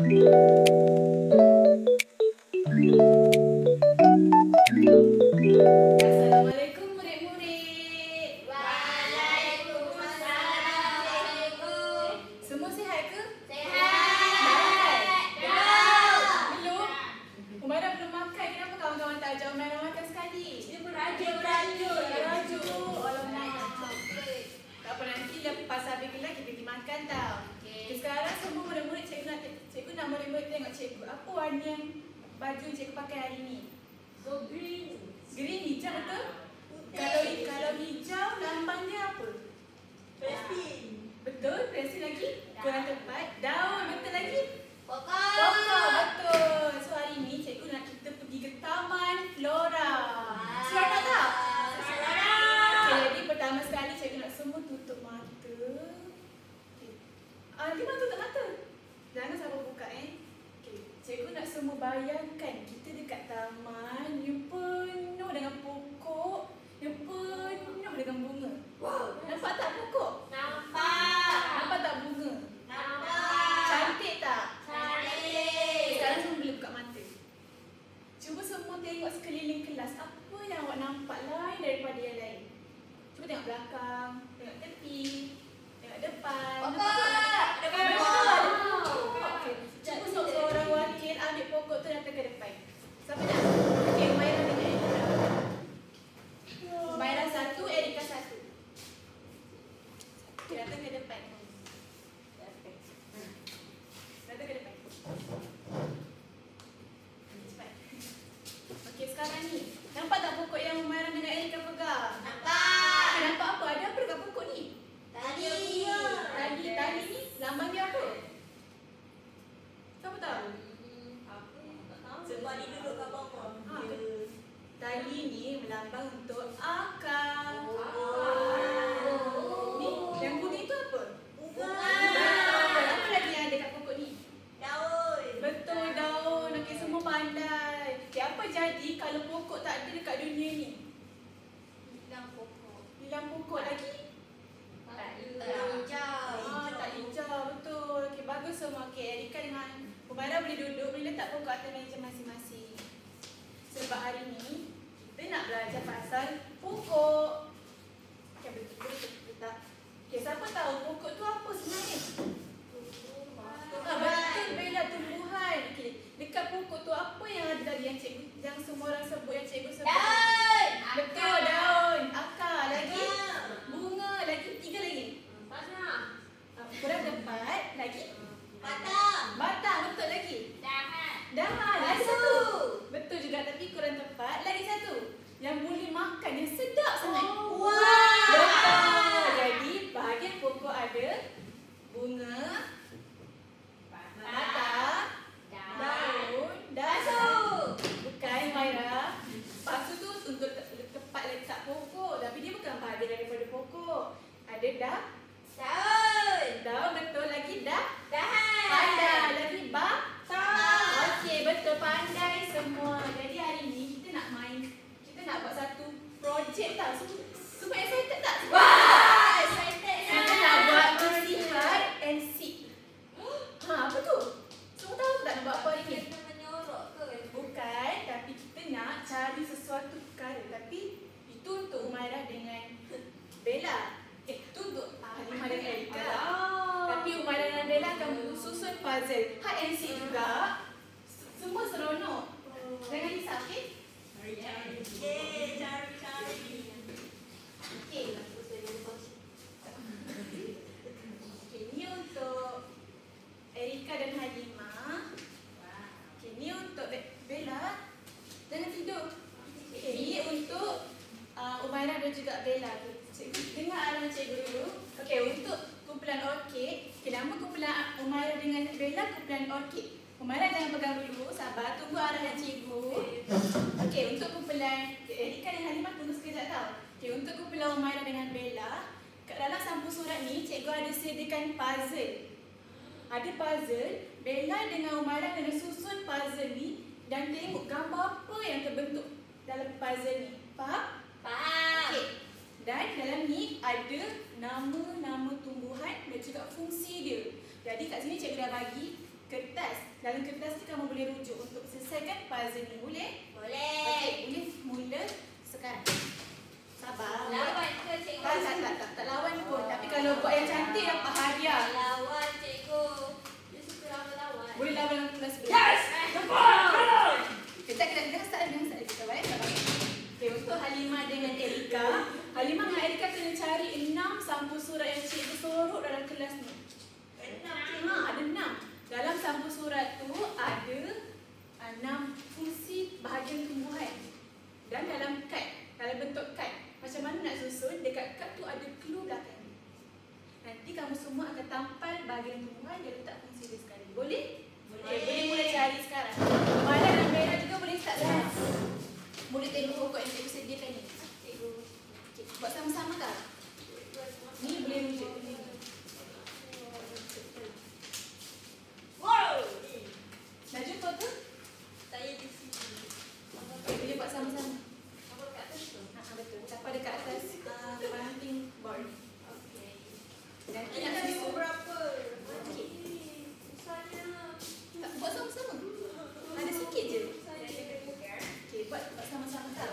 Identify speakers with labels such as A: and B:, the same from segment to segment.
A: Assalamualaikum murid-murid.
B: Waalaikumsalam, cikgu.
A: Semua sihat ke?
B: Sihat.
A: Belum? Umairah belum makan. Kenapa kawan-kawan tak ajak Umairah makan sekali?
B: Dia merajuk-rajuk.
A: Alamak. Tak apa, nanti lepas habis kelas kita pergi makan tau. Okay, sekarang semua murid-murid cikgu nak murid-murid tengok cikgu. Apa warna yang baju cikgu pakai hari ni?
B: Green.
A: Green, hijau betul?
B: Putih.
A: Kalau hijau lambangnya apa?
B: Prestin.
A: Betul, Prestin lagi? Kurang tepat. Daun, betul lagi?
B: Pokok.
A: Betul. So hari ni cikgu nak kita pergi ke Taman Flora. Seronok tak?
B: Seronok.
A: Okay, jadi pertama sekali cikgu nak semua tutup mata. Okay. Gimana tutup mata? Jangan sampai buka Okay. Cikgu nak semua bayangkan kita dekat taman yang penuh dengan pokok, yang penuh dengan bunga.
B: Wow.
A: Nampak tak pokok?
B: Nampak.
A: Nampak tak bunga?
B: Nampak.
A: Cantik tak?
B: Cantik.
A: Sekarang semua boleh buka mata. Cuba semua tengok sekeliling kelas. Apa yang awak nampak lain daripada yang lain? Cuba tengok belakang, tengok tepi, tengok depan.
B: Pokok.
A: Betul. Okey. Cuba seorang wakil ambil pokok tu datang ke depan. Siapa nak? Okey, Umairah dengan Erika. Umairah satu, Erika satu. Okey, datang ke depan. Datang ke depan. Cepat. Okey, sekarang ni. Nampak tak pokok yang Umairah dengan Erika pegang?
B: Nampak.
A: Nampak apa? Ada apa dekat pokok ni?
B: Tali.
A: Tali ni lambang dia apa? Siapa tahu?
B: Sebab dia duduk kat bawah.
A: Tali ni melambang untuk akal. Ni, yang kuning tu apa?
B: Bunga.
A: Betul. Apa lagi yang ada kat pokok ni?
B: Daun.
A: Betul, daun. Okey, semua pandai. Okey, apa jadi kalau pokok tak ada dekat dunia ni?
B: Hilang pokok.
A: Hilang pokok lagi?
B: Tak hijau.
A: Tak hijau, betul. Okey, bagus semua. Okey, Erika dengan Umairah boleh duduk, boleh letak pokok atas meja masing-masing. Sebab hari ni kita nak belajar pasal pokok. Okey, betul tak? Okey, siapa tahu pokok tu apa sebenarnya? Betul, Bella, tumbuhan. Okey, dekat pokok tu apa yang ada tadi yang semua orang sebut, yang cikgu sebut?
B: Daun.
A: Betul, daun, akar, lagi bunga, lagi 3 lagi. Kurang tepat, lagi batang, betul lagi. Dahan, lagi satu. Betul juga tapi kurang tepat. Lagi satu. Yang boleh makan, yang sedap sangat.
B: Wow.
A: Betul. Jadi bahagian pokok ada bunga, batang, daun, dasu. Bukan, Maira. Pasu tu untuk tepat letak pokok. Tapi dia bukan bahagian daripada pokok. Ada daun, betul. Lagi
B: Dahan.
A: pandai. Lagi batang. Okey, betul, pandai semua. Jadi hari ni kita nak buat satu projek tau. Semua excited tak?
B: Wah, excited
A: Kita nak buat misi hide and seek. Apa tu? Semua tahu tak nak buat apa hari ni?
B: Kita menyorok ke?
A: Bukan, tapi kita nak cari sesuatu perkara. Tapi itu untuk Umairah dengan Bella. Itu untuk Halimah dan Erika. Tapi Umairah dan Bella akan susun puzzle. Hide and seek juga. Semua seronok. Jangan risau, okey?
B: Cari.
A: Okey. Okey, ni untuk Erika dan Halimah. Okey, ni untuk Bella. Jangan tidur. Okey, ni untuk Umairah dan juga Bella. Cikgu, dengar arahan cikgu dulu. Okey, untuk kumpulan orkid. Okey, nama kumpulan Umairah dengan Bella kumpulan orkid. Umairah jangan pegang dulu, sabar, tunggu arahan cikgu. Okey, untuk kumpulan Erika dan Halimah tunggu sekejap tau. Okey, untuk kumpulan Umairah dengan Bella, kat dalam sampul surat ni cikgu ada sediakan puzzle. Ada puzzle, Bella dengan Umairah kena susun puzzle ni dan tengok gambar apa yang terbentuk dalam puzzle ni. Faham?
B: Faham.
A: Okey. Dan dalam ni ada nama-nama tumbuhan dan juga fungsi dia. Jadi kat sini cikgu dah bagi kertas dalam kelas ni kamu boleh rujuk untuk selesaikan puzzle ni. Boleh?
B: Boleh.
A: Okey, boleh mula sekarang. Sabar.
B: Lawan ke cikgu?
A: Tak lawan pun. Tapi kalau buat yang cantik dapat hadiah.
B: Lawan cikgu. Dia suka lawan-lawan.
A: Boleh lawan dalam kelas sebelah.
B: Yes!
A: Kita start kita baik tak apa. Okey, untuk Halimah dengan Erika. Halimah dengan Erika kena cari 6 sampul surat yang cikgu sorok dalam kelas ni. 6. Ada 6. Dalam sampul surat tu ada 6 fungsi bahagian tumbuhan. Dan dalam kad, dalam bentuk kad. Macam mana nak susun? Dekat kad tu ada clue belakang. Nanti kamu semua akan tampal bahagian tumbuhan dia letak fungsi dia sekali. Boleh? Boleh. Boleh mula cari sekarang. Mana dan merah juga boleh start dah. Boleh tengok pokok yang cikgu sediakan ni. Cikgu. Okay. Buat sama-sama tak? Ni boleh rujuk ni.
B: Wow!
A: Dah jumpa ke?
B: Saya di sini.
A: Okay, boleh buat sama-sama.
B: Apa kat atas tu?
A: Betul. Siapa dekat atas parenting board.
B: Okey.
A: Nanti
B: Ini
A: nak
B: dah
A: susun.
B: berapa?
A: Okey.
B: Susahnya.
A: Tak, buat sama-sama. Ada sikit je.
B: Susahnya dia bukan.
A: Okey, buat sama-sama tak?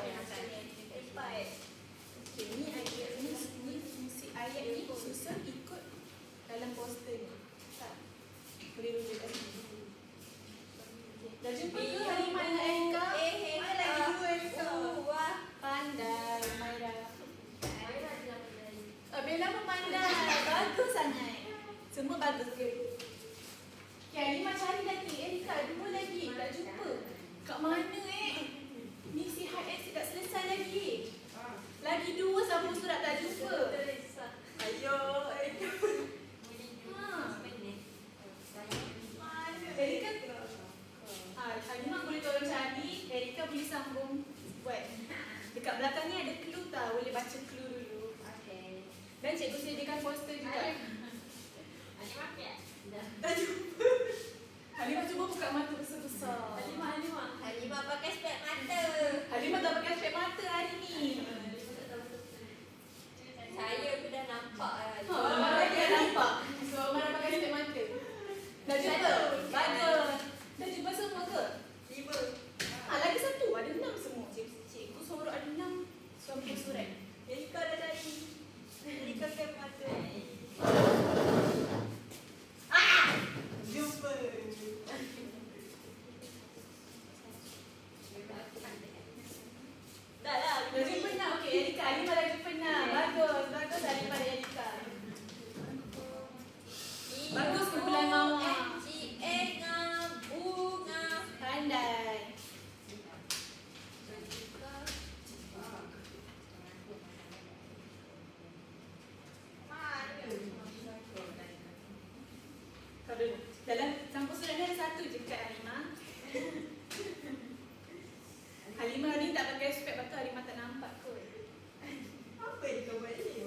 B: Baik.
A: Okey, ni ayat ni fungsi ayat ni susun ikut dalam poster ni. Tak? Boleh rujuk kat sini. Dah jumpa ke Halimah dengan Erika?
B: Mana lagi dua Erika? Wah.
A: Pandai, Maira.
B: Maira dia pandai.
A: Bella pun pandai. Bagus sangat. Semua bagus ke? Okay, Halimah cari lagi. Erika, 2 lagi. Tak jumpa. Kat mana Ni si high exit tak selesai lagi. Lagi 2 sampul surat tak jumpa.
B: Ayo, Erika.
A: Erika, Halimah boleh tolong cari. Erika boleh sambung buat. Dekat belakang ni ada clue tau. Boleh baca clue dulu.
B: Okey.
A: Dan cikgu sediakan poster juga.
B: Dah jumpa.
A: Halimah cuba buka mata besar-besar.
B: Halimah pakai spek mata.
A: Halimah tak pakai spek mata hari ni.
B: Saya pun dah nampak lah.
A: Marah dia nampak. So, Marah pakai spek mata. Dah jumpa? Bagus. Dah jumpa semua ke?
B: 5.
A: Lagi 1. Ada 6 semua. Cikgu sorok ada 6 sampul surat.
B: Erika dah tadi. Erika pakai mata. Jumpa. Dah lah.
A: Dah jumpa nak? Okey, Erika. Halimah dah jumpa nak. Bagus. Bagus Halimah dan Erika. Bagus kumpulan mawar.
B: Bunga.
A: Pandai. Kau dulu. Dalam sampul surat ni ada 1 je kat Halimah. Halimah ni tak pakai spek, lepas tu Halimah tak nampak kot.
B: Apa yang kau buat ni?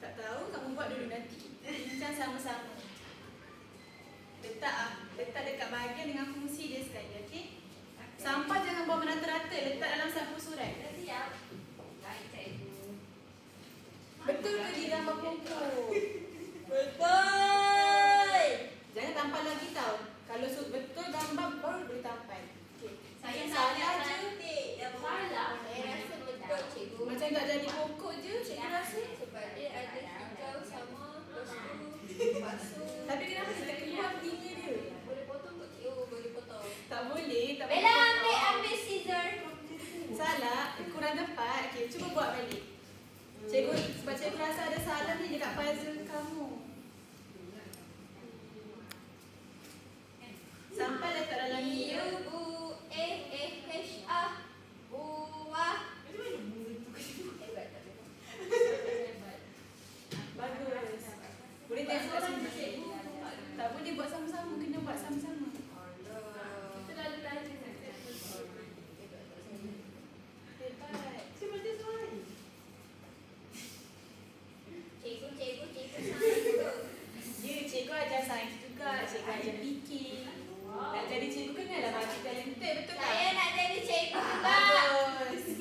A: Tak tahu, kamu buat dulu nanti. Bincang sama-sama. Letak dekat bahagian dengan fungsi dia sekali, okey? Sampah jangan buang merata-rata, letak dalam sampul surat.
B: Dah siap? Baik, cikgu.
A: Betul ke dia gambar pokok?
B: Betul!
A: Jangan tampal lagi tau. Kalau betul gambar baru boleh tampal. Okey.
B: Saya
A: salah
B: nak
A: je.
B: cantik. Dah salah. Saya rasa betul, cikgu.
A: Macam tak jadi pokok je, cikgu rasa.
B: Sebab dia ada hijau sama, lepas tu basuh.
A: Tapi kenapa dia tak keluar telinga dia?
B: Boleh potong tak, cikgu? Boleh potong.
A: Tak boleh, tak
B: Bella,
A: boleh.
B: ambil scissor.
A: Salah, kurang tepat. Okey, cuba buat balik. Cikgu, sebab cikgu rasa ada salah ni dekat puzzle kamu. Sampai letak dalam ni.
B: B-U-A-H-A. Buah.
A: Bagus. Boleh tengok kat sini. Tak boleh buat sama-sama, kena buat sama-sama.
B: Kita dah belajar.
A: Hebat.
B: Cikgu sains.
A: Ya, cikgu ajar sains juga. Cikgu ajar fikir. Nak jadi cikgu kenalah bagi talented, betul tak?
B: Saya nak jadi cikgu juga.
A: Bagus.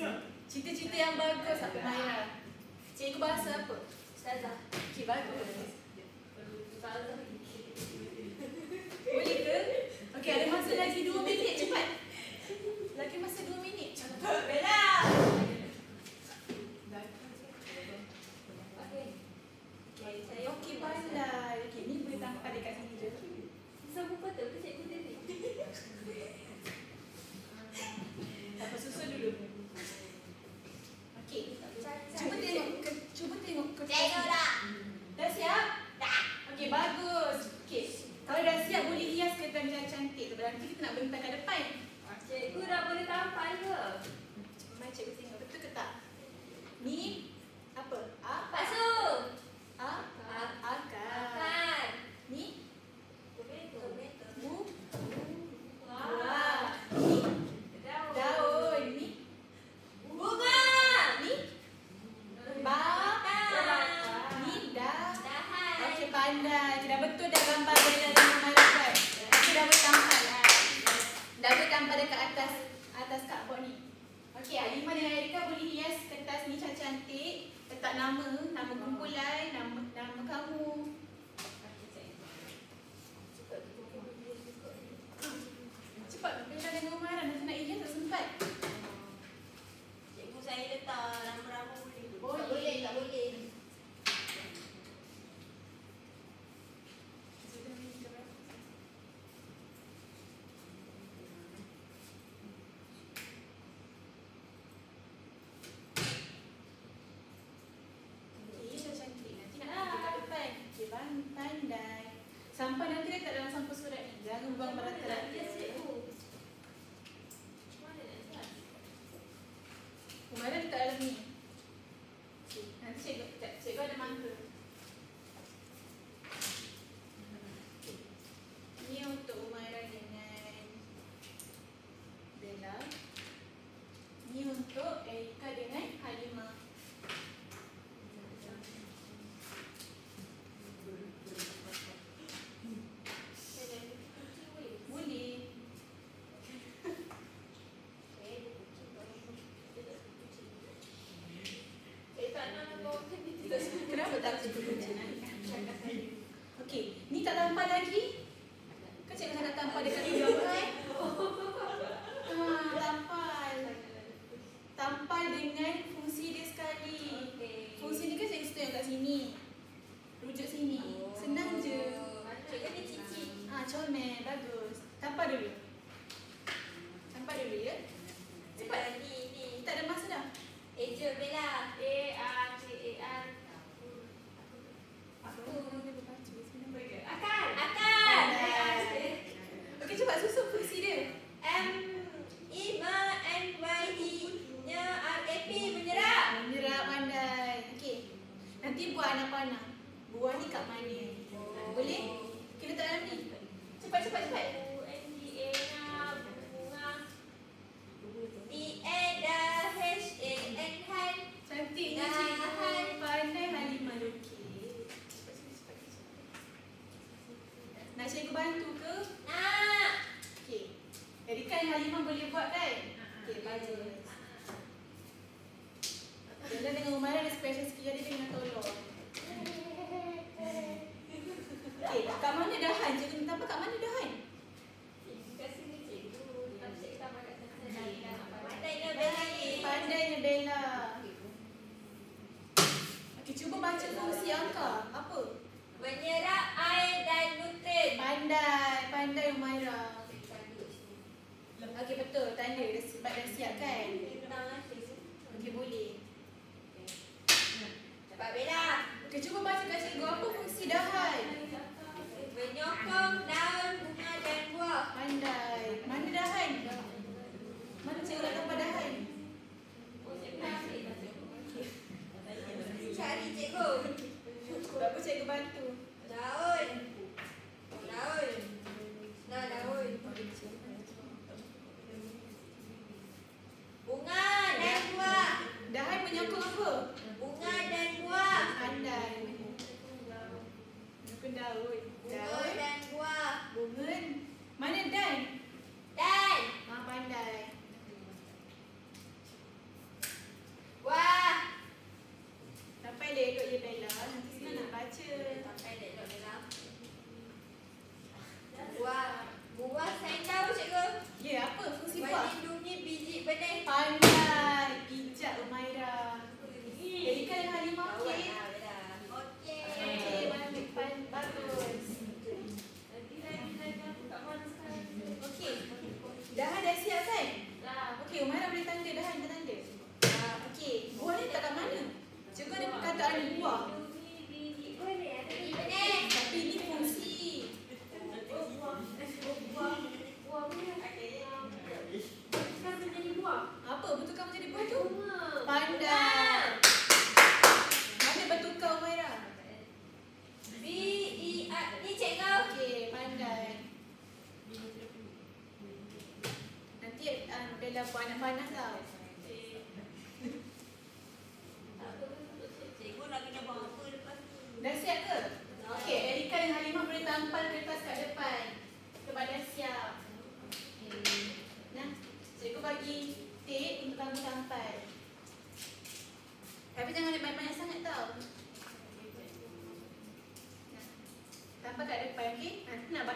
A: Cita-cita yang bagus, apa Maira? Cikgu bahasa apa?
B: Ustazah.
A: Okey, bagus.
B: Ustazah.
A: Nanti kita nak bentang ke depan.
B: Cikgu dah boleh tampal ke?
A: Mari cikgu tengok betul ke tak? Ni apa? A.
B: Bakso.
A: Akar. Ni
B: Tomato.
A: bu.
B: Wah.
A: Ni daun. Ni
B: Bunga.
A: ni ni
B: Dahan.
A: Okey, pandai. Dah betul dah gambar Bella dan Umairah kan? Aku dah boleh tampal lah. Dah boleh tampal dekat atas cardboard ni. Okey, Halimah dan Erika boleh hias kertas ni cantik-cantik. Letak nama kumpulan, nama kamu. Cepat, Bella dan Umairah nanti nak hias tak sempat.
B: Cikgu saya letak rama-rama boleh.
A: Boleh.
B: Tak boleh.
A: Pandai. Sampai nanti letak dalam sampul surat ni. Jangan buang merata-rata. Umairah letak dalam ni. Nanti cikgu ada mangga. Ni untuk Umairah dengan Bella. Ni untuk Erika dengan Halimah. Kenapa tak cikgu kucing? Okey, ni tak tampal lagi? Kan cikgu nak tampal dekat hidung kan? Tampal. Tampal dengan fungsi dia sekali. Fungsi ni kan cikgu tunjuk kat sini. Rujuk sini. Senang je.
B: Cikgu ni cici.
A: Comel, bagus. Tampal dulu. Tampal dulu ya. Cepat.
B: Ni.
A: Tak ada masa dah.
B: Eja Bella. A-R-C-A-R. Akar.
A: Okey, cepat susun fungsi dia.
B: M-I-M-Y-E-R-A-P menyerap.
A: Menyerap, pandai. Okey. Nanti buat anak panah. Buah ni kat mana? Boleh? Kita letak dalam ni. Cepat.
B: U-N-G-A bunga. D-A-H-A-N Han.
A: Cantiknya cikgu. Pandai Halimah lukis. Nak cikgu bantu ke?
B: Nak.
A: Okey. Jadi kan Halimah boleh buat kan? Okey, bagus. Bella dengan Umairah ada special skill dia kena tolong. Okey, kat mana dahan? Cikgu minta apa kat mana dahan? Pandainya Bella. Okey, cuba baca fungsi angka. Apa?
B: Menyerap air dan nutrien.
A: Pandai Umairah. Okey, betul. Tanda dah siap kan? Okey, boleh.
B: Cepat Bella.
A: Okey, cuba baca kat cikgu apa fungsi dahan.
B: Menyokong daun, bunga dan buah.
A: Pandai. Mana dahan? Mana cikgu nak tambah dahan?
B: Cari cikgu.
A: Berapa cikgu bantu?
B: Daun. Nah, daun. Bunga dan buah.
A: Dahan menyokong apa?
B: Bunga dan buah.
A: Pandai. Menyokong daun.
B: Bunga dan buah.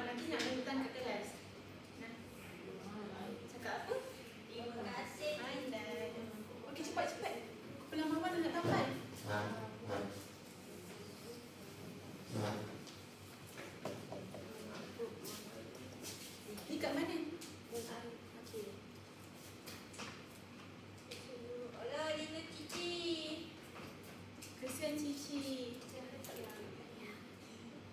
A: nanti nak menentang kat kelas. Nah. Cakap apa?
B: Terima kasih.
A: Pandai. Okey, cepat-cepat. Kepala mama nak tambal. Ni kat mana? Okey.
B: Alah, Lina Cici.
A: Kesian Cici.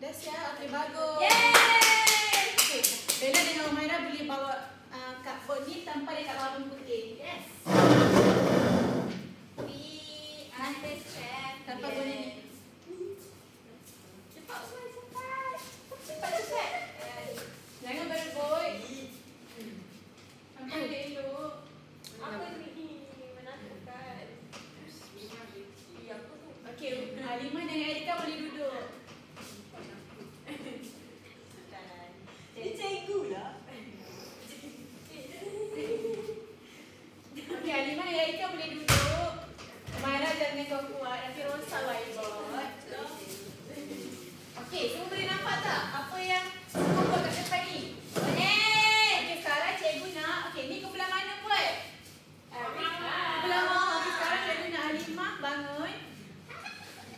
A: Dah siap? Okey, bagus.
B: Yeay!
A: Okey, Bella dengan Umairah boleh bawa cupboard ni tanpa dia kat warna putih.
B: Yes. We understand.
A: Tanpa guna ni.
B: Cepat Usman, cepat.
A: Cepat-cepat. Jangan berebut. Sampai dia elok.
B: Apa ni? Menakutkan. Ya, apa tu?
A: Okey, Halimah dengan Erika boleh duduk.
B: Jadi cikgu lah.
A: Okey, Halimah dan Erika boleh duduk. Umairah jangan kau kuat, nanti rosak whiteboard. Okey, semua boleh nampak tak apa yang semua buat kat depan ni? Okey, sekarang cikgu nak, okey, ni kumpulan mana buat? Kumpulan mana? Okey, sekarang cikgu nak Halimah bangun.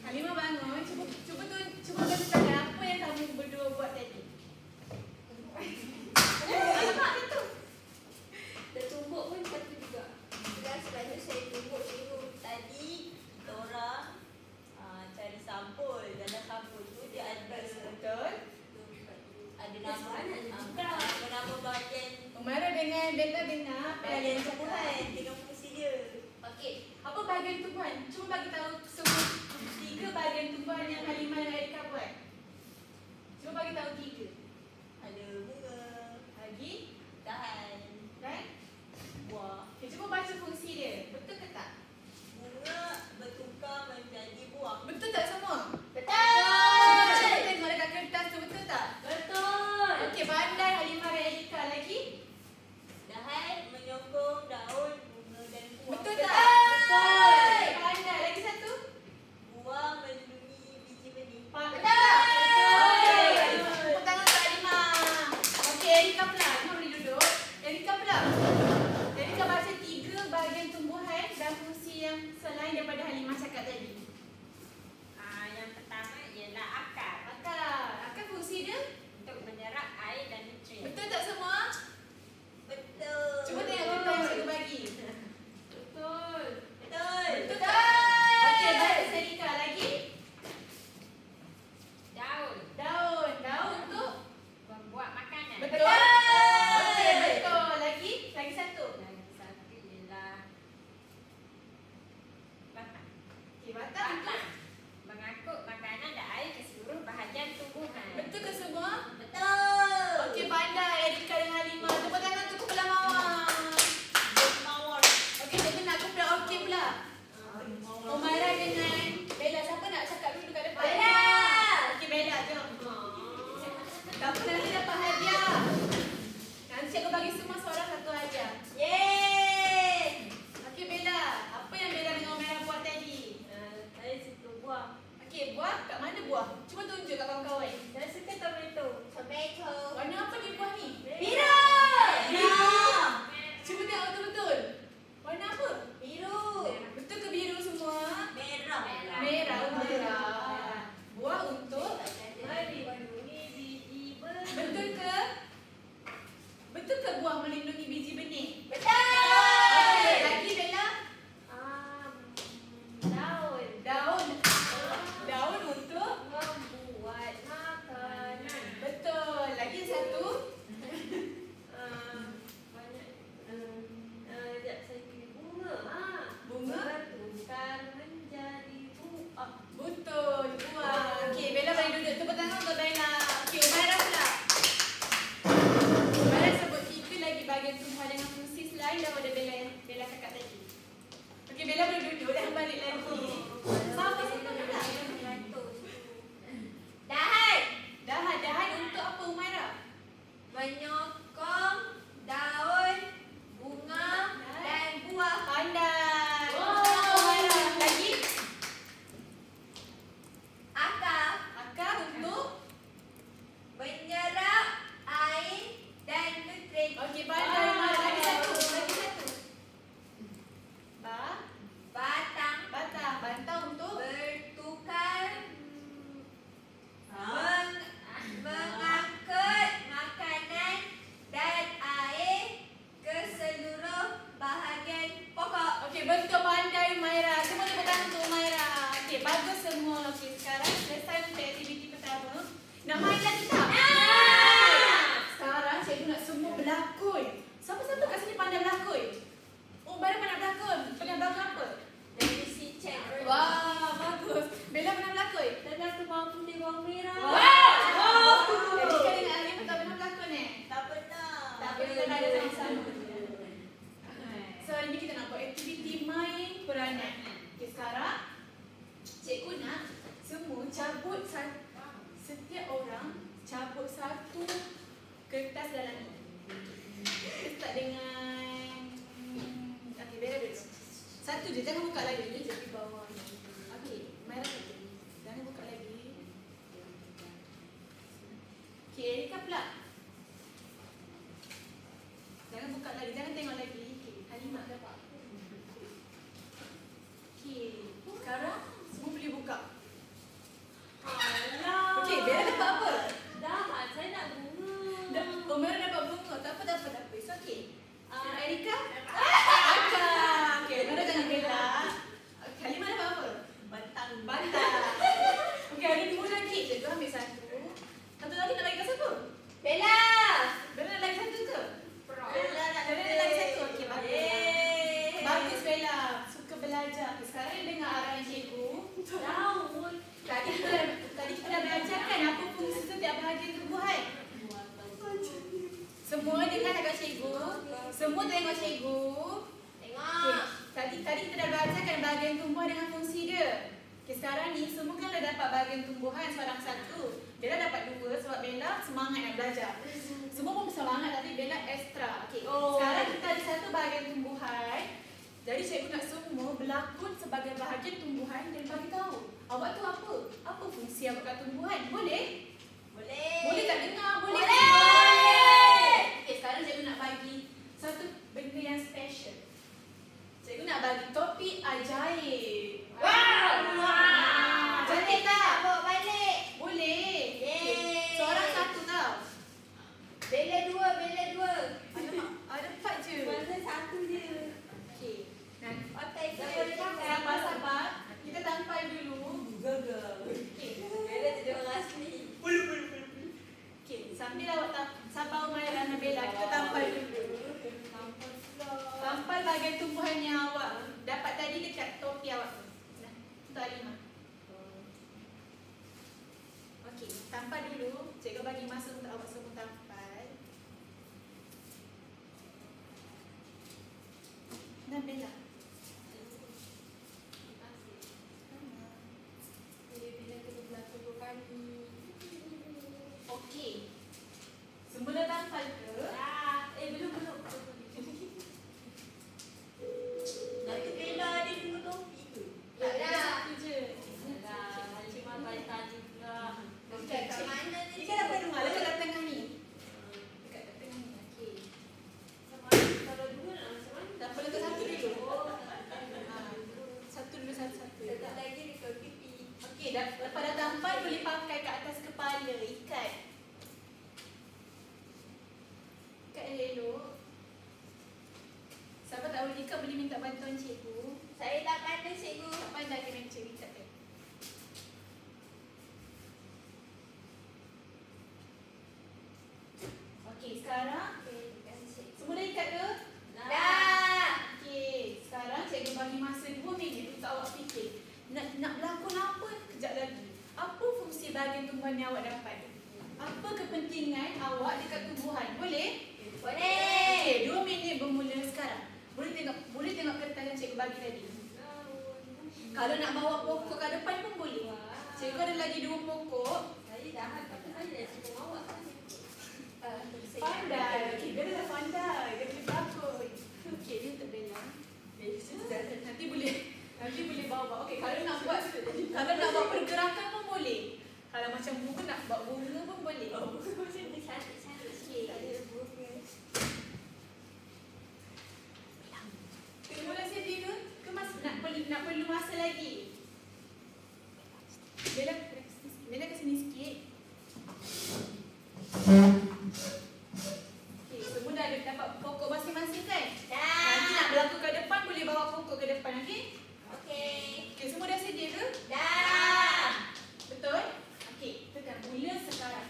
A: Halimah bangun, cuba tunjukkan apa yang kamu berdua buat tadi. Alamak, itu.
B: Tertumbuk pun satu juga. Dan sebenarnya saya tumbuk dulu. Tadi kita orang cari sampul. Dalam sampul tu dia ada
A: Betul.
B: ada nama bahagian
A: Umairah dengan Bella dengar
B: bahagian
A: yang
B: tumbuhan dengan fungsi dia.
A: Okey, apa bahagian tumbuhan? Cuba bagi tahu semua 3 bahagian tumbuhan yang Halimah dan Erika buat. Cuba bagi tahu 3.
B: Ada bunga,
A: Lagi,
B: dahan,
A: dan
B: buah.
A: okay, cuba baca fungsi dia. Betul ke tak?
B: Bunga bertukar menjadi buah.
A: Betul tak semua?
B: Betul!
A: Cuba tengok dekat kertas tu, betul tak?
B: Betul!
A: Okey, pandai Halimah dan Erika. Lagi?
B: Dahan menyokong daun, bunga dan buah.
A: Betul tak?
B: Betul!
A: Pandai. Lagi satu?
B: Buah melindungi biji benih.
A: Betul.
B: Betul!
A: Tepuk tangan untuk Halimah. Okey, Erika pula. Halimah boleh duduk. Erika pula. Erika baca 3 bahagian tumbuhan dan fungsi yang selain daripada Halimah cakap tadi.
C: Yang pertama ialah akar
A: Akar fungsi dia?
C: untuk menyerap air dan nutrien.
A: Betul tak semua?
B: Betul!
A: Cuba tengok contoh yang cikgu bagi.
C: Betul.
B: Betul!
A: Betul tak? Okey, baik Erika. Lagi?
C: Daun
A: Daun untuk?
C: membuat makanan.
A: Betul. Okey, betul. Lagi? Lagi satu.
C: Lagi satu ialah batang.
A: Okey, batang untuk?
C: Batang mengangkut makanan dan air ke seluruh bahagian tumbuhan.
A: Betul ke semua?
B: Betul!
A: Okey, pandai Erika dan Halimah. Tepuk tangan untuk kepala mawar.
B: Mawar.
A: Okey, kita nak kumpulan okey pula. Umairah dengan Bella. Siapa nak cakap dulu kat depan?
B: Bella!
A: Okey, Bella, jom. Siapa nanti dapat hadiah? Nanti cikgu bagi semua seorang satu hadiah.
B: Yeay!
A: Okey, Bella. Apa yang Bella dengan Umairah buat tadi?
B: Saya suka buah.
A: Okey, buah. Kat mana buah? Cuba tunjuk kat kawan-kawan.
B: Saya suka tomato. Tomato.
A: Warna apa ni buah ni?
B: Biru!
A: Biru. Cuba tengok betul-betul. Warna apa?
B: Biru.
A: Betul ke biru semua?
B: Merah.
A: Merah. Buah untuk?
B: melindungi biji benih.
A: Betul ke? Betul ke buah melindungi biji benih?
B: Betul!
A: Okey, lagi Bella?
B: Daun.
A: Daun untuk?
B: Membuat makanan.
A: Betul. Lagi satu?
B: Sekejap, saya pilih bunga.
A: Bunga?
B: Bertukar menjadi buah.
A: Betul. Buah. Okey, Bella boleh duduk. Tepuk tangan untuk Bella. Okey, Umairah pula. Umairah sebut 3 lagi bahagian tumbuhan dengan fungsi selain daripada Bella cakap tadi. Okey, Bella boleh duduk dan balik lagi. Siapa pula? Dahan untuk apa Umairah?
B: Menyokong daun, bunga dan buah.
A: Pandai.
B: Oh.
A: Umairah. Lagi?
B: Akar
A: Akar untuk?
B: menyerap
A: jangan buka lagi. Jadi bawah ni. Okey, merah lagi. Jangan buka lagi. Okey, Erika pula. Jangan buka lagi, jangan tengok lagi. Okey, Halimah dapat. Okey, sekarang semua boleh buka.
B: Alah.
A: Okey, Bella dapat apa?
B: Dah, saya nak bunga.
A: Merah dapat bunga. Tak apa. It's okay. Erika? Okey, Merah jangan Bella. Halimah dapat apa?
B: Bantang.
A: Okey, ada 2 lagi. Cikgu ambil satu. Satu lagi nak bagi kat siapa?
B: Bella.
A: Bella nak lagi satu ke?
B: Bella nak
A: Bella nak lagi satu. Okey, bagus.
B: Yeay.
A: Bagus Bella. Suka belajar. Okay, sekarang ni dengar arahan cikgu.
B: Tahu.
A: Tadi kita dah belajar kan apa fungsi setiap bahagian tumbuhan. Semua dengar dekat cikgu. Semua tengok cikgu.
B: Tengok.
A: Tadi kita dah belajar kan bahagian tumbuhan dengan fungsi dia. Okay, sekarang ni semua kan dah dapat bahagian tumbuhan seorang satu. Bella dapat 2 sebab Bella semangat nak belajar. Semua pun semangat tapi Bella ekstra. Okay. Sekarang kita ada satu bahagian tumbuhan. Jadi cikgu nak semua berlakon sebagai bahagian tumbuhan dan bagi tahu awak tu apa? Apa fungsi awak kat tumbuhan? Boleh? Boleh tak dengar? Boleh. Okay, sekarang cikgu nak bagi satu benda yang special. Cikgu nak bagi topik ajaib.
B: Wow.
A: Cantik tak?
B: Bawa balik.
A: Boleh.
B: Yeay.
A: Okay. Seorang satu tau.
B: Bella 2.
A: Ada 4 je.
B: Masa satu je.
A: Okay. Nah,
B: Pakai ke?
A: sabar. Kita tampal dulu.
B: Gagal.
A: Okay.
B: Bella jadi orang asli.
A: Okay. Sambil awak sabar Umairah dan Bella, kita tampal dulu. Tampal bahagian tumbuhan yang awak dapat tadi dekat topi awak tu. Nah, untuk Halimah. Okey, tampal dulu. Cikgu bagi masa untuk awak semua tampal. Dan Bella. Okey. Semua dah tampal ke?
B: Belum. Nanti Bella dia tunggu topi tu.
A: Tak ada satu je.
B: Cuma baca juga.
A: Dekat
B: mana ni?
A: Dekat apa rumah? Dekat tengah ni. Dekat tengah ni. Okey.
B: Kalau dua nak macam mana?
A: Tak apa, letak satu dulu. Satu dulu, satu-satu.
B: Letak lagi dekat pipi.
A: Okey, lepas dah tampal boleh pakai kat atas kepala. Ikat. Ikat elok. Siapa tak boleh ikat boleh minta bantuan cikgu.
B: Saya tak pandai cikgu.
A: Tak pandai kena cikgu ikat kan. Okey, sekarang semua dah ikat ke?
B: Dah.
A: Okey, sekarang cikgu bagi masa 2 minit untuk awak fikir. Nak berlakon apa kejap lagi? Apa fungsi bahagian tumbuhan yang awak dapat? Apa kepentingan awak dekat tumbuhan? Boleh?
B: Boleh.
A: Okey, 2 minit bermula sekarang. Boleh tengok kertas yang cikgu bagi tadi. Kalau nak bawa pokok ke depan pun boleh. Cikgu ada lagi 2 pokok.
B: Saya dah tapi saya dah cikgu awak.
A: Pandai. Okey, Bella dah pandai. Dia boleh berlakon. Okey, ni untuk Bella. Nanti boleh bawa. Okey, kalau nak buat pergerakan pun boleh. Kalau macam bunga nak buat bunga pun boleh.
B: Cantik-cantik sikit. Ada bunga.
A: Mula sedia ke? Ke nak perlu masa lagi? Bella ke sini sikit. Okey, semua dah ada dapat pokok masing-masing kan? Nanti nak berlaku ke depan boleh bawa pokok ke depan, okey? Okey, semua dah sedia ke?
B: Dah.
A: Betul? Okey, kita dah mula sekarang.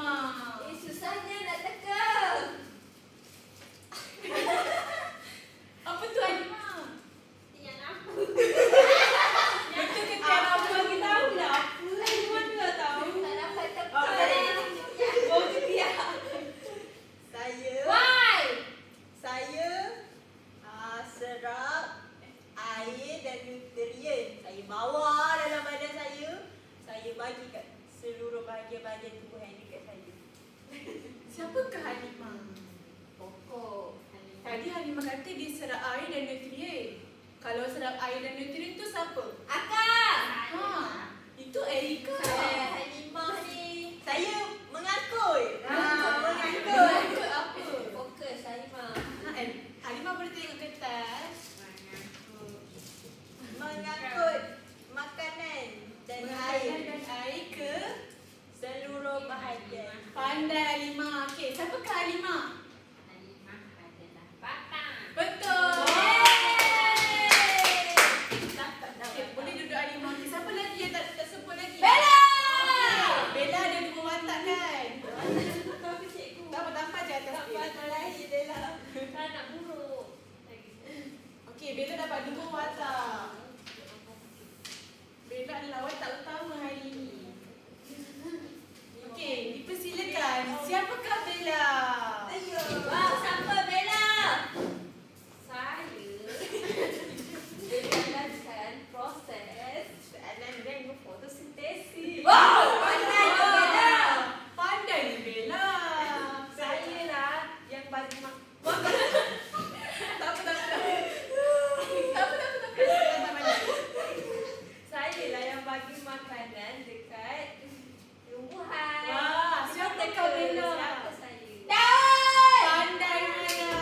A: Halimah.
B: Susahnya nak teka.
A: Apa tu Halimah?
C: Yang apa?
A: Betul ke tiada apa bagi tahu lah.
B: Halimah juga tahu. Tak dapat teka.
A: Oh, dia.
B: Saya serap air dan nutrien. Saya bawa dalam badan saya. Saya bagi kat seluruh bahagian-bahagian tubuh yang dekat saya.
A: Siapakah Halimah?
B: Pokok.
A: Tadi Halimah kata dia serap air dan nutrien. Kalau serap air dan nutrien tu siapa?
B: Akak.
A: Ha, itu Erika.
B: Halimah ni. Saya mengakui.
A: Mengangkut apa?
B: Fokus Halimah.
A: Halimah boleh tengok kertas.
B: Mengangkut makanan dan air
A: Dan air ke
B: seluruh bahagian.
A: pandai Halimah. Okey, siapakah Halimah?
C: Halimah adalah batang.
A: Betul.
B: Dapat.
A: Okey, boleh duduk Halimah. Okey, siapa lagi yang tak sebut lagi?
B: Bella!
A: Okey, Bella ada 2 watak kan?
B: Tapi cikgu.
A: Tampar je atas
B: Tak
A: dia.
B: patut lahir Bella.
C: Tak nak buruk.
A: Okey, Bella dapat 2 watak. Bella adalah watak utama hari ini. Okey, dipersilakan. Siapakah Bella?
B: Wow, siapa Bella?
C: Saya
B: Menjalankan proses
C: soalan dan fotosintesis.
B: Wow, pandai tu Bella.
A: Pandai ni Bella.
C: Saya lah yang bagi mak.
A: Tak apa.
C: Saya lah yang bagi makanan dekat tumbuhan.
A: Wah, siapa kau Bella?
C: Siapa saya?
A: Pandai Bella.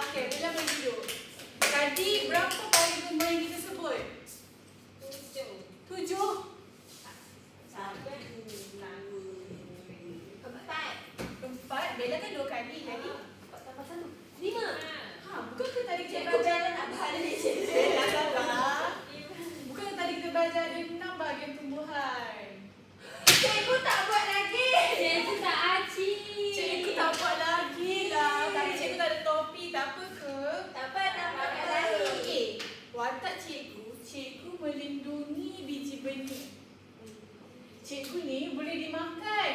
A: Okey, Bella boleh duduk. Tadi berapa kali tumbuh yang kita sebut? 7.
C: Saya
A: 4. Bella kan 2 kali. Jadi
B: 5.
A: ha, bukan ke tadi kita
B: Cikgu
A: belajar
B: jangan nak balik cikgu.
A: Bella salah. Bukan ke tadi kita belajar ada 6 bahagian tumbuhan.
B: Cikgu tak buat lagi.
C: Cikgu tak aci.
A: Cikgu tak buat lagi lah. Tadi cikgu tak ada topi, tak apa ke?
B: Tak apa lagi.
A: Okey, watak cikgu melindungi biji benih. Cikgu ni boleh dimakan.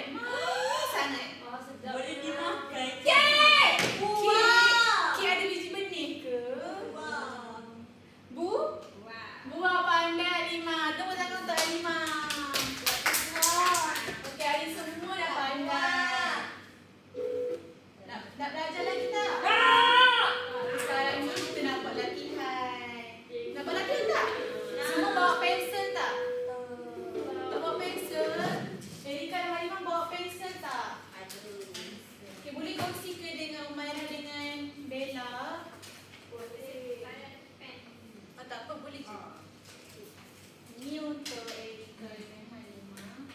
A: Sangat.
C: Oh, sedap.
B: Boleh dimakan.
A: Kek!
B: Wah.
A: Kek ada biji benih ke?
B: Wah.
C: Wah.
A: Buah pandai Halimah. Tepuk tangan untuk Halimah. Okey, hari semua dah pandai. Nak belajar lagi tak? Sekarang ni kita nak buat latihan. Nak buat latihan tak? Semua bawa pensel tak? Tak bawa pensel? Erika dan Halimah bawa pensel tak? Okey, boleh kongsi ke dengan Umairah dengan Bella? Tak apa, boleh je. Ini untuk Erika dengan Halimah.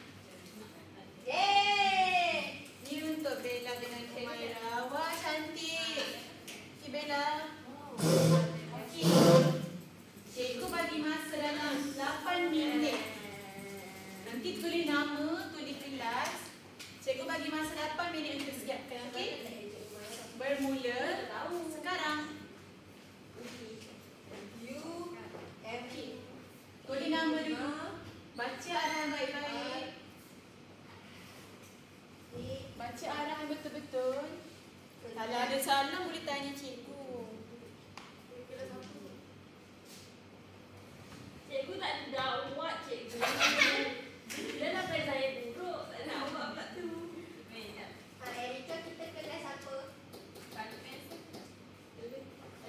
B: Yeay.
A: Ini untuk Bella dengan Umairah. Wah, cantik. Okey, Bella. Okey. Cikgu bagi masa dalam 8 minit. Nanti tulis nama, tulis kelas. Cikgu bagi masa 8 minit untuk siapkan, okey? Bermula sekarang. Okey. Tulis nama dulu. Baca arahan baik-baik. Baca arahan betul-betul. Kalau ada salah boleh tanya cikgu.
C: Cikgu tak jawab cikgu. Dia nak bagi saya buruk. Tak nak awak pula tu.
B: Erika, kita kelas apa?
C: Bagi pensel.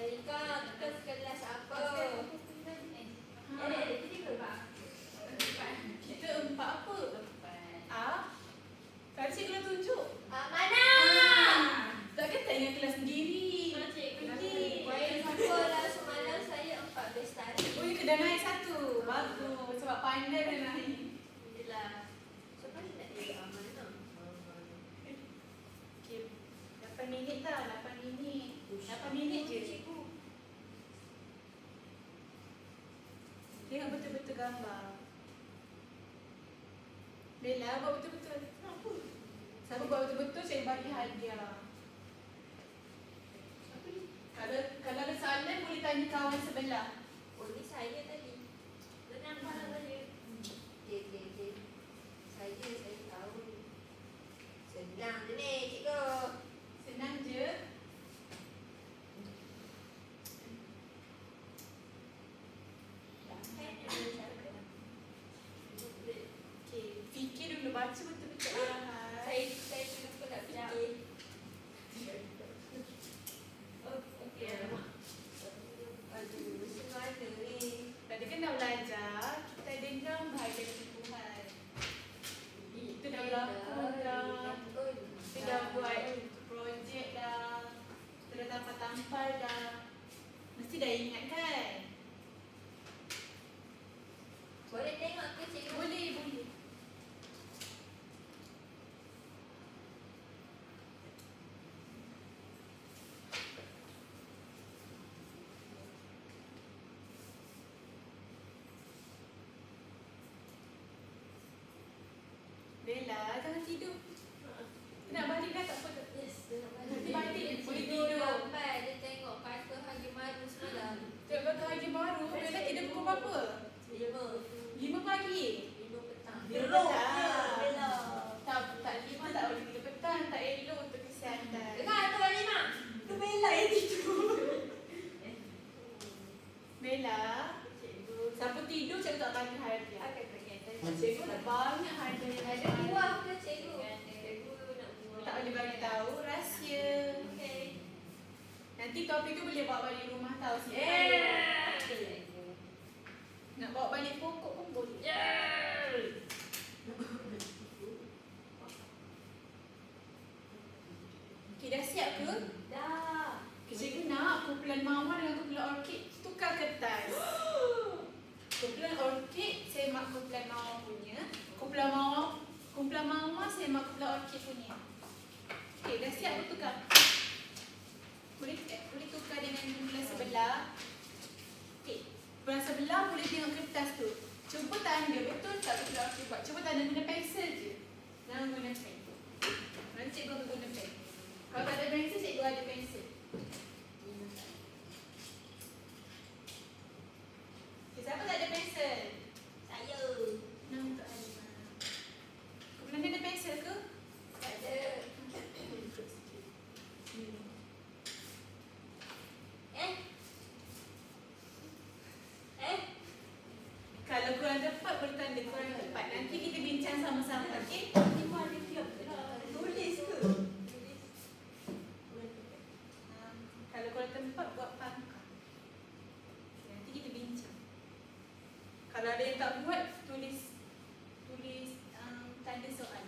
B: Erika, kita kelas apa?
A: Kita 4 apa? A. Tadi cikgu dah tunjuk.
B: Mana?
A: Takkan tak ingat kelas sendiri.
C: Cikgu.
B: Baik, siapa lah semalam saya 4 bestari.
A: Oh, you dah naik 1. Bagus. Sebab pandai dah naik.
B: Yelah. Siapa ni nak tidur amanah?
A: Okey. 8 minit tak? 8 minit. 8 minit je cikgu. Tengok betul-betul gambar. Bella, buat betul-betul. Apa? Siapa buat betul-betul, saya bagi hadiah.
C: Apa ni?
A: Kalau ada soalan, boleh tanya kawan sebelah.
B: Oh, ni saya tadi.
C: Senang mana saya?
B: Okey. Saya tahu. Senang je ni, cikgu.
A: Senang je. Okey, fikir dulu, baca betul-betul arahan.
B: Saya lupa nak fikir.
C: Okey, alamak.
B: Aduh, macam mana ni?
A: Tadi kan dah belajar, kita dengar bahagia dengan Tuhan. Kita dah berlakon dah. Kita dah buat projek dah. Kita dah tampal-tampal dah. Mesti dah ingat kan?
B: Boleh tengok ke cikgu?
A: Boleh. Bella, jangan tidur. Nak balik dah tak apa.
B: Yes,
A: Nanti balik, boleh
B: tidur
A: tidur.
B: lambat. Dia tengok kata Haji Maru semalam.
A: Tengok kata Haji baru, Bella tidur pukul berapa? 5 pagi.
B: 5 petang.
A: Elok je,
B: Bella.
A: Tak 5 tak boleh tidur petang, tak elok untuk kesihatan.
B: Dengar tu Halima. Tu Bella yang tidur.
A: Bella, siapa tidur cikgu tak bagi hadiah.
B: Akan pergi.
A: Cikgu dah banyak hadiah yang
B: Ada buah ke cikgu?
C: Cikgu nak buat.
A: tak boleh bagi tahu, rahsia.
B: Okey.
A: Nanti topik tu boleh bawa balik rumah tahu sih. Nak bawa balik pokok pun boleh. Okey, dah siap ke?
B: Dah.
A: Cikgu nak kumpulan mawar dengan kumpulan orkid tukar kertas. Kumpulan orkid saya mak kumpulan mawar punya. Kumpulan mawar saya mak kumpulan orkid punya. Okey, dah siap ke tukar? Boleh tukar dengan kumpulan sebelah. Okey, kumpulan sebelah boleh tengok kertas tu. Cuba tanda betul tak kumpulan orkid buat. Cuba tanda guna pensel je. Jangan guna pen. Nanti cikgu akan guna pen. Kalau tak ada pensel, cikgu ada pensel. Okay, siapa tak ada pensel?
B: Saya.
A: Nah, untuk Halimah. Kumpulan dia ada pensel ke?
B: Tak ada.
A: Kalau kurang tepat, boleh tanda kurang tepat. Nanti kita bincang sama-sama, okey?
B: Halima ada tiap lah. Tulis ke?
A: Kalau kurang tepat, buat pangkal. Nanti kita bincang. Kalau ada yang tak buat, tulis tanda soal.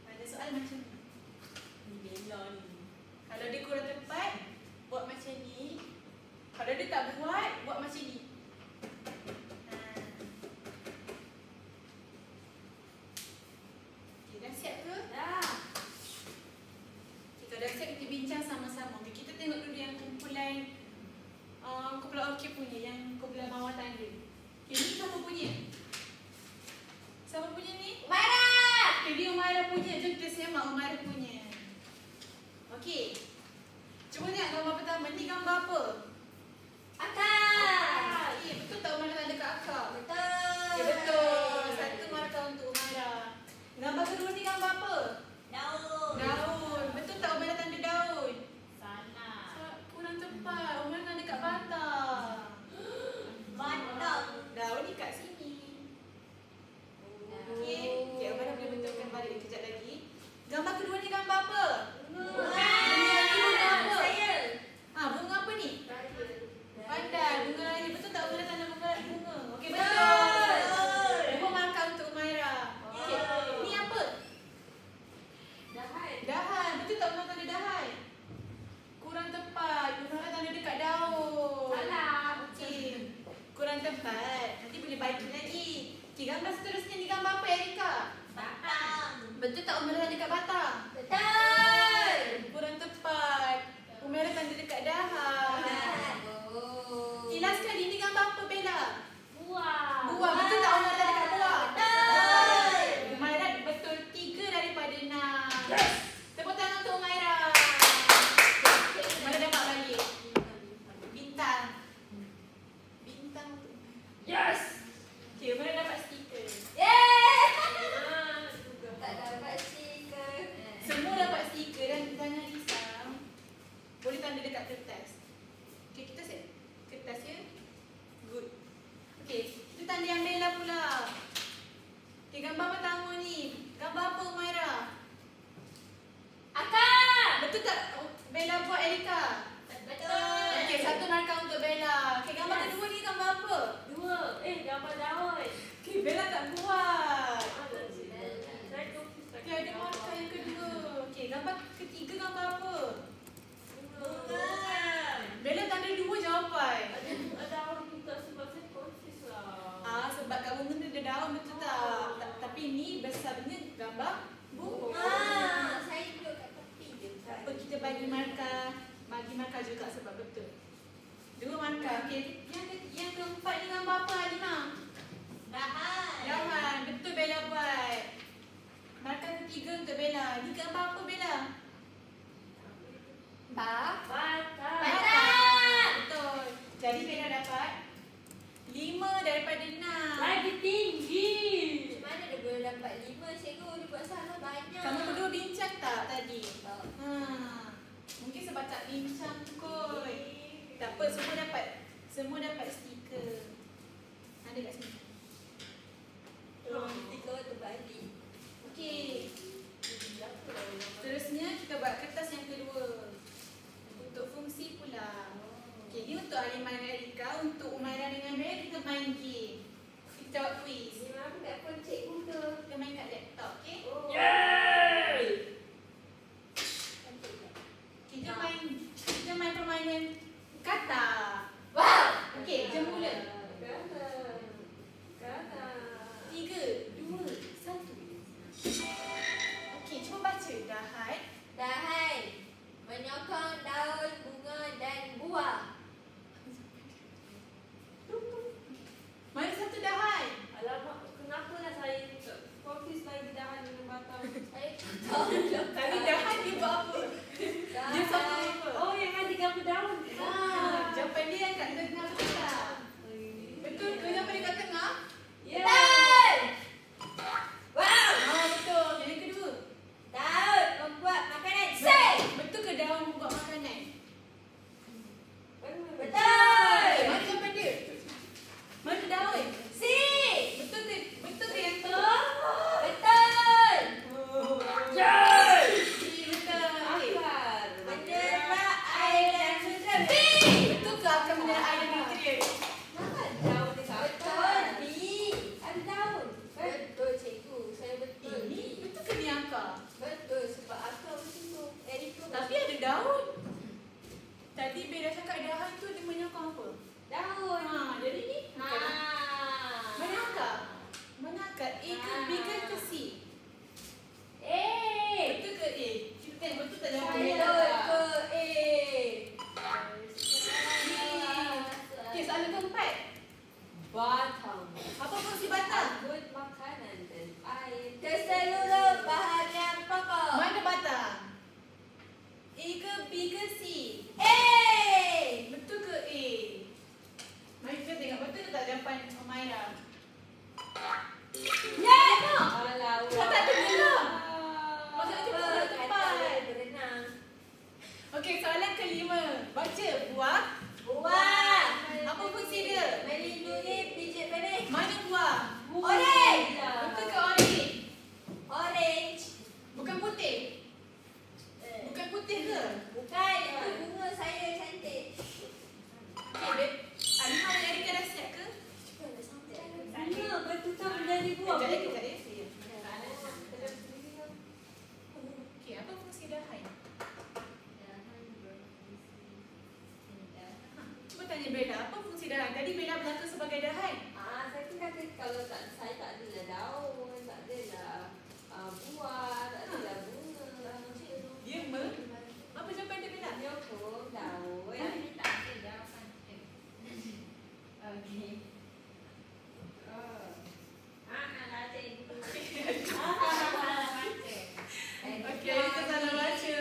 A: Tanda soal macam ni.
B: Ni Bella ni.
A: Kalau dia kurang tepat, buat macam ni. Kalau dia tak buat macam ni. Okay, dah siap ke?
B: Dah.
A: Kita dah siap, kita bincang sama-sama. Okay, kita tengok dulu yang kumpulan orkid punya, yang kumpulan mawar tanda. Okay, ni siapa punya? Siapa punya ni?
B: Mara!
A: Okay, dia Umairah punya. Jom kita semak Umairah punya. Okey. Cuba tengok gambar pertama. Ni gambar apa?
B: Akak!
A: Okey, betul tak Umairah tanda kat akak?
B: Betul.
A: Ya, betul. Satu markah untuk Umairah. Gambar kedua ni gambar apa?
B: Daun.
A: Daun. Betul tak Umairah tanda daun?
C: Salah.
A: Kurang tepat. Umairah tanda kat batang.
B: Batang.
A: Daun ni kat sini. Gambar apa Umaira?
B: Akak.
A: Betul tak Bella buat Erika?
B: Betul.
A: Okey, satu markah untuk Bella. Okey, gambar kedua ni gambar apa?
C: Dua. Gambar daun.
A: Okey, Bella tak buat.
C: Saya confuse lagi.
A: Okey, ada markah yang kedua. Okey, gambar ketiga gambar apa?
B: Bunga.
A: Bella tak ada dua jawapan.
C: Ada daun juga sebab saya confuse lah.
A: Sebab kat bunga ni ada daun, betul tak? Tapi ni besarnya gambar bunga.
B: Saya duduk kat tepi je.
A: Apa kita bagi markah juga sebab betul. Dua markah. Okey, yang keempat ni gambar apa Halimah?
B: Dahan.
A: Dahan, betul Bella buat. Markah ketiga untuk Bella. Ni gambar apa Bella?
C: Bata.
A: Betul. Jadi Bella dapat 5 daripada 6.
C: Lagi tinggi.
B: Macam mana dia boleh dapat 5 cikgu? Dia buat salah banyak.
A: Kamu berdua bincang tak tadi?
B: Tak.
A: Mungkin sebab tak bincang kot. Tak apa, semua dapat stiker. Ada kat sini.
B: Tiga terbalik.
A: Okey. Seterusnya kita buat kertas yang kedua. Untuk fungsi pula. Okey, ni untuk Halimah dengan Erika. Untuk Umaira dengan Bella kita main game. Kita jawab quiz.
B: Ni mana kat phone cikgu ke?
A: Kita main kat laptop, okey?
C: Yeay.
A: Kita main permainan kata.
B: Wow.
A: Okey, jom mula.
B: Kata.
A: 3, 2, 1. Okey, cuba baca. Dahan.
B: Dahan. Menyokong daun, bunga dan buah.
A: Mana satu dahan?
C: Alamak, kenapa lah saya confuse lagi dahan dengan batang?
B: Saya tahu.
A: Tadi dahan dia buat apa? Dia satu apa?
C: Oh, yang ada gambar daun.
A: Jawapan dia yang kat tengah betul tak? Betul ke jawapan dia kat tengah?
B: Betul. Wow.
A: Betul. Yang kedua.
B: Daun membuat makanan. C.
A: Betul ke daun membuat makanan?
B: Betul.
A: Mana jawapan dia? Mana daun?
B: C.
A: Betul ke yang tu?
B: Betul.
C: Yeay.
A: Betul.
C: Akar.
B: Menyerap air dan nutrien. B.
A: Betul ke akan menyerap air dan nutrien?
B: Kenapa ada daun dekat betul? B. Ada daun. Betul cikgu. Saya betul. B.
A: Betul ke ni akar?
B: Betul sebab akar macam tu. Erika
A: Tapi ada daun. Tadi Bella cakap dahan tu dia menyokong apa?
B: daun.
A: Jadi ni mana akar? Mana akar? A ke B ke C? Betul ke A? Kita tengok betul tak jawapan Bella?
B: Betul ke A?
A: Okey, soalan keempat.
C: Batang.
A: Apa fungsi batang?
C: Buat makanan dan air.
B: Ke seluruh bahagian pokok.
A: Mana batang? A ke B ke C?
B: A.
A: Betul ke A? Mari kita tengok betul ke tak jawapan Umaira?
C: Alah,
A: Kau tak tenggelam. Maksudnya
B: Apa?
A: betul
B: Kata
A: tepat.
B: boleh berenang.
A: Okey, soalan kelima. Baca buah.
B: Buah.
A: Apa fungsi dia?
B: Melindungi biji benih.
A: Mana buah?
B: Orange.
A: Betul ke orange?
B: Orange.
A: Bukan putih. Bukan putih ke?
B: Bukan. Itu bunga saya cantik.
A: Okey, babe. Halimah dan Erika dah siap ke?
B: Cuba dah sampai.
C: Bunga bertukar menjadi buah.
A: Kejap ya, kejap ya. Okey, apa fungsi dahan? Cuba tanya Bella, apa fungsi dahan? Tadi Bella berkata sebagai dahan.
C: Saya pun kata kalau saya tak adalah daun, tak adalah buah, tak adalah bunga.
A: Dia apa jawapan dia Bella?
C: Menyokong daun.
B: Tapi tak ada jawapan.
C: Okey.
B: Lah cikgu.
A: Okey, kita salah baca.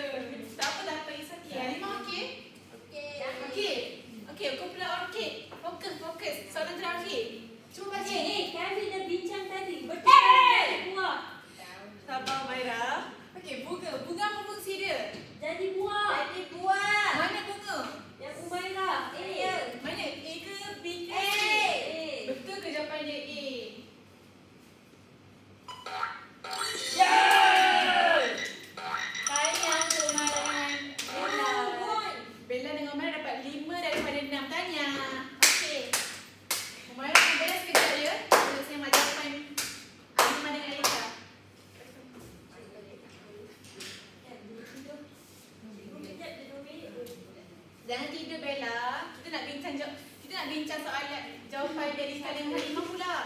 A: Tak apa, tak apa, it's okay. Halimah okey?
B: Okey.
A: Okey. Okey, kumpulan orkid. Fokus. Soalan terakhir. Bella, kita nak bincang soalan jawapan Erika dengan Halimah pula.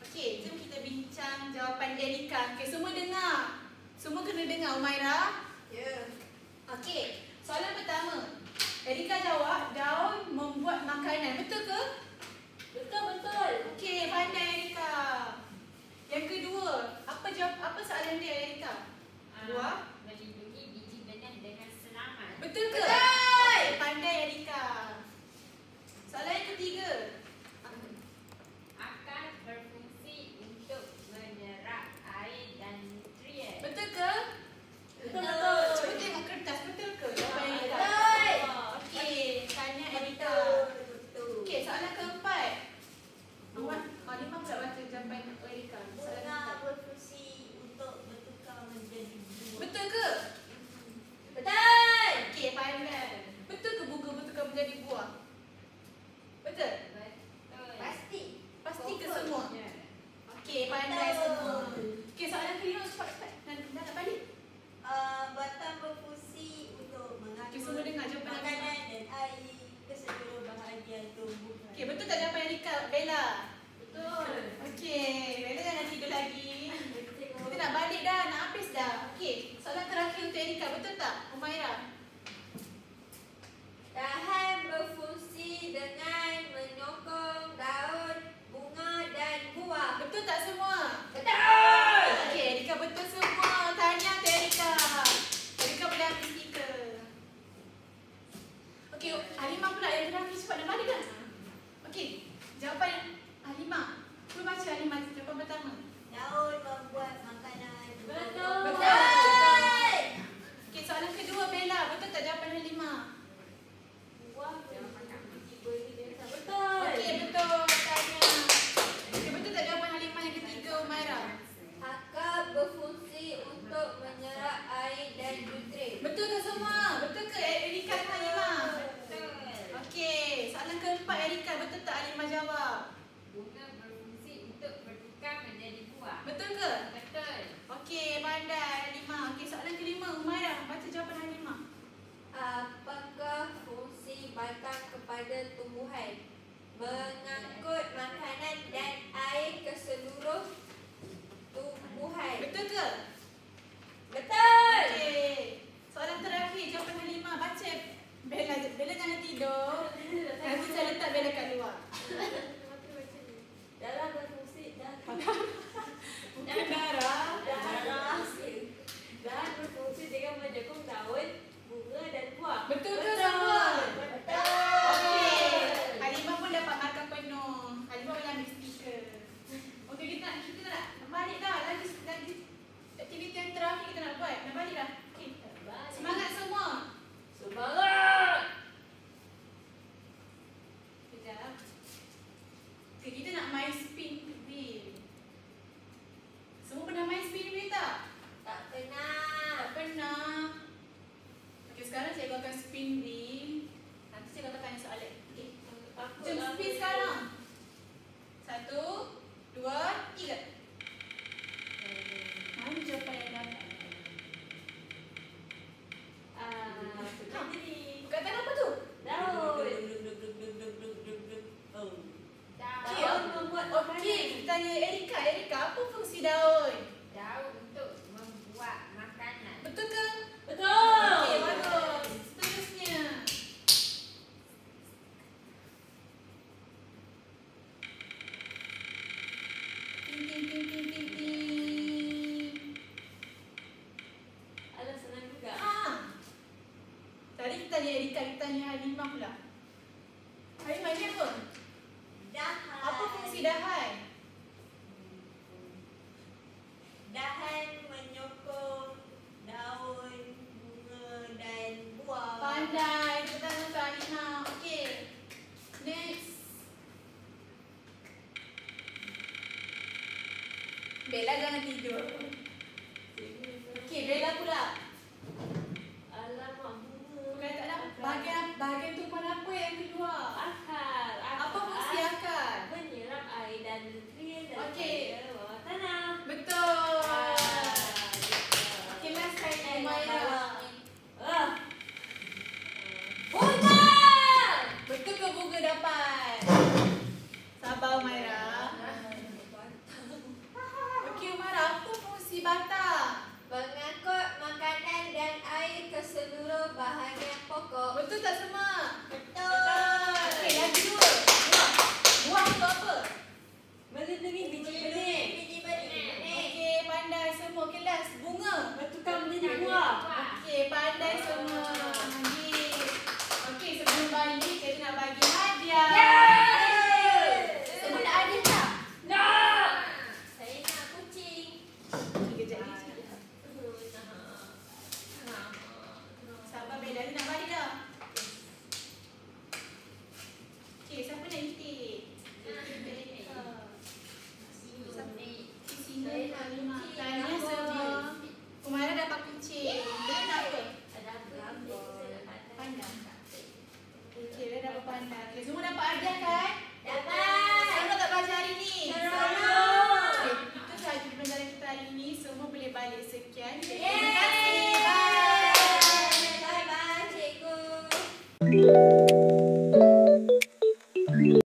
A: Okey, jom kita bincang jawapan Erika. Okey, semua dengar. Semua kena dengar, Umaira.
C: Ya.
A: Okey, soalan pertama. Erika jawab, daun membuat makanan. Betul ke?
B: Betul.
A: Okey, pandai Erika. Yang kedua, apa soalan dia Erika? Buah.
B: Melindungi biji benih dengan selamat.
A: Betul ke?
C: Betul.
A: Okey, pandai Erika. Soalan yang ketiga.
B: Akan berfungsi untuk menyerap air dan nutrien.
A: Betul ke?
C: Betul.
A: Cuba tengok kertas, betul ke? Jawapan Erika.
C: Betul.
A: Okey, tanya Erika.
C: Betul.
A: Okey, soalan keempat. Halimah pula baca jawapan Erika. Soalan
B: Bunga
A: keempat.
B: berfungsi untuk bertukar menjadi buah.
A: Betul ke?
C: Betul.
A: Okey, pandai. Betul ke bunga bertukar menjadi buah? Betul?
B: Betul.
C: Pasti.
A: Pasti ke
C: Betul.
A: semua?
B: Ya.
A: Okey, pandai
C: Betul.
A: semua. Okey, soalan kelima cepat-cepat. Dah nak balik?
B: Batang berfungsi untuk
A: Okey, semua
B: mengandung
A: dengar jawapan
B: makanan
A: Erika.
B: dan air ke seluruh bahagian tumbuhan.
A: Okey, betul tak jawapan Erika? Bella?
B: Betul.
A: Okey, Bella jangan tidur lagi. Kita nak balik dah, nak habis dah. Okey, soalan terakhir untuk Erika. Betul tak, Umaira?
C: Dahan berfungsi dengan menyokong daun, bunga dan buah.
A: Betul tak semua?
C: Betul.
A: Okey, Erika betul semua. Tahniah untuk Erika. Erika boleh ambil stiker. Okey, Halimah pula yang terakhir cepat nak balik dah. Okey, jawapan Halimah. Cuba baca Halimah jawapan pertama.
B: Daun membuat makanan.
C: Betul.
A: Betul. Okey, soalan kedua Bella. Betul tak jawapan Halimah?
C: Buah yang makan biji benih dengan betul.
A: Okey, betul. Tahniah. Okey, betul tak jawapan Halimah yang ketiga, Umaira?
C: Akar berfungsi untuk menyerap air dan nutrien.
A: Betul ke semua? Betul ke Erika dan Halimah?
B: Betul.
A: Okey, soalan keempat Erika. Betul tak Halimah jawab?
B: Bunga berfungsi untuk bertukar menjadi buah.
A: Betul ke?
B: Betul.
A: Okey, pandai Halimah. Okey, soalan kelima Umaira. Baca jawapan Halimah.
C: Apakah fungsi batang kepada tumbuhan? Mengangkut makanan dan air ke seluruh tumbuhan.
A: Betul ke?
C: Betul.
A: Okey. Soalan terakhir jawapan Halimah. Baca. Bella jangan tidur. Nanti saya letak Bella kat luar.
C: Darah berfungsi
A: Bukan darah.
C: Darah berfungsi dengan menyokong daun, bunga dan buah.
A: Betul ke semua?
C: Betul.
A: Okey. Halimah pun dapat markah penuh. Halimah boleh ambil stiker. Okey, kita nak balik dah. Lagi aktiviti yang terakhir kita nak buat. Nak balik dah. Okey. Semangat semua.
C: Semangat.
A: Sekejap. Okey, kita nak main spin wheel. Semua pernah main spin wheel tak?
C: Tak pernah.
A: Tak pernah. Okey, sekarang cikgu akan spin wheel. Nanti cikgu akan tanya soalan. Okey. Jom spin sekarang. 1, 2, 3. Mana jawapan yang dapat? Perkataan apa tu?
C: Daun. Daun membuat
A: Okey, kita tanya Erika. Erika, apa fungsi daun?
B: Daun untuk membuat makanan.
A: Betul ke?
C: Betul.
A: Okey, bagus. Seterusnya. Ting, ting, ting, ting, ting, ting.
C: Alah, senang juga.
A: Tadi kita tanya Erika, kita tanya Halimah pula. Halimah ni apa?
B: Dahan.
A: Apa fungsi dahan?
B: Dahan menyokong daun, bunga dan buah.
A: Pandai. Kita tanya untuk Halimah. Okey. Next. Bella jangan tidur. Okey, Bella pula.
C: Alamak, bunga.
A: Perkataan bahagian tumpuan apa yang keluar?
C: Akar.
A: Apa fungsi akar?
C: Menyerap air dan nutrien
A: Okey.
C: daripada bawah tanah.
A: Betul.
C: Gitu.
A: Okey, last kali Umaira.
C: Bunga! Mengangkut makanan dan air ke seluruh bahagian pokok.
A: Betul tak semua?
B: Betul.